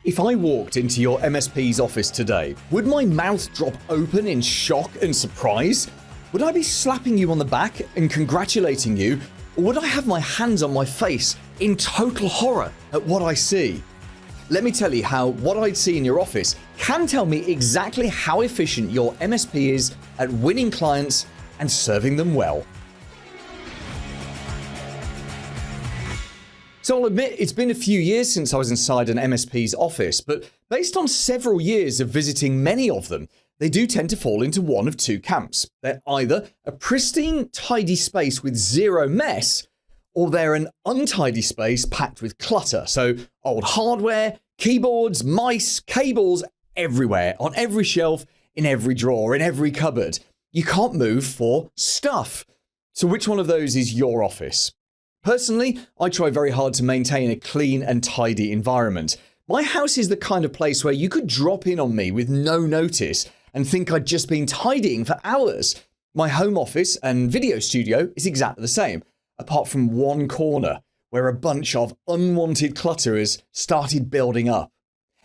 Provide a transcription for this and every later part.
If I walked into your MSP's office today, would my mouth drop open in shock and surprise? Would I be slapping you on the back and congratulating you? Or would I have my hands on my face in total horror at what I see? Let me tell you how what I'd see in your office can tell me exactly how efficient your MSP is at winning clients and serving them well. So I'll admit it's been a few years since I was inside an MSP's office, but based on several years of visiting many of them, they do tend to fall into one of two camps. They're either a pristine, tidy space with zero mess, or they're an untidy space packed with clutter. So old hardware, keyboards, mice, cables everywhere, on every shelf, in every drawer, in every cupboard. You can't move for stuff. So which one of those is your office? Personally, I try very hard to maintain a clean and tidy environment. My house is the kind of place where you could drop in on me with no notice and think I'd just been tidying for hours. My home office and video studio is exactly the same, apart from one corner where a bunch of unwanted clutter has started building up.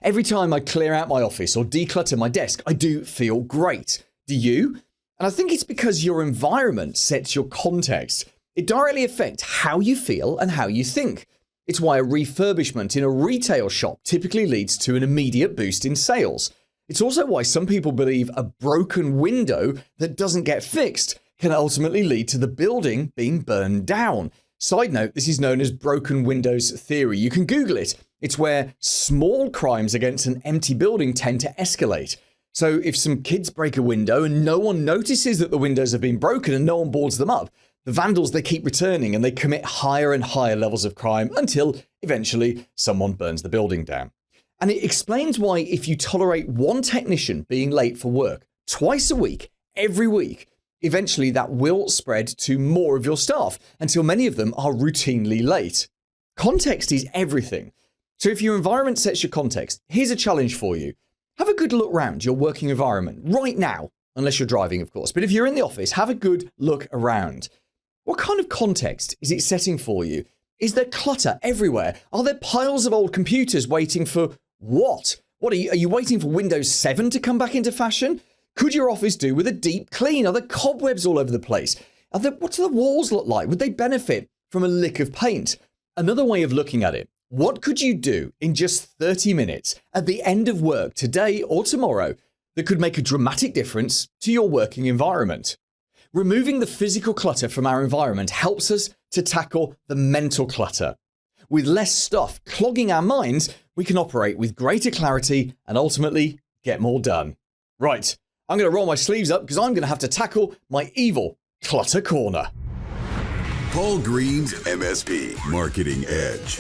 Every time I clear out my office or declutter my desk, I do feel great. Do you? And I think it's because your environment sets your context. It directly affects how you feel and how you think. It's why a refurbishment in a retail shop typically leads to an immediate boost in sales. It's also why some people believe a broken window that doesn't get fixed can ultimately lead to the building being burned down. Side note, this is known as broken windows theory. You can Google it. It's where small crimes against an empty building tend to escalate. So if some kids break a window and no one notices that the windows have been broken and no one boards them up, the vandals, they keep returning and they commit higher and higher levels of crime until eventually someone burns the building down. And it explains why if you tolerate one technician being late for work twice a week, every week, eventually that will spread to more of your staff until many of them are routinely late. Context is everything. So if your environment sets your context, here's a challenge for you. Have a good look around your working environment right now, unless you're driving, of course. But if you're in the office, have a good look around. What kind of context is it setting for you? Is there clutter everywhere? Are there piles of old computers waiting for what? What are you waiting for Windows 7 to come back into fashion? Could your office do with a deep clean? Are there cobwebs all over the place? What do the walls look like? Would they benefit from a lick of paint? Another way of looking at it, what could you do in just 30 minutes at the end of work today or tomorrow that could make a dramatic difference to your working environment? Removing the physical clutter from our environment helps us to tackle the mental clutter. With less stuff clogging our minds, we can operate with greater clarity and ultimately get more done. Right, I'm going to roll my sleeves up because I'm going to have to tackle my evil clutter corner. Paul Green's MSP Marketing Edge.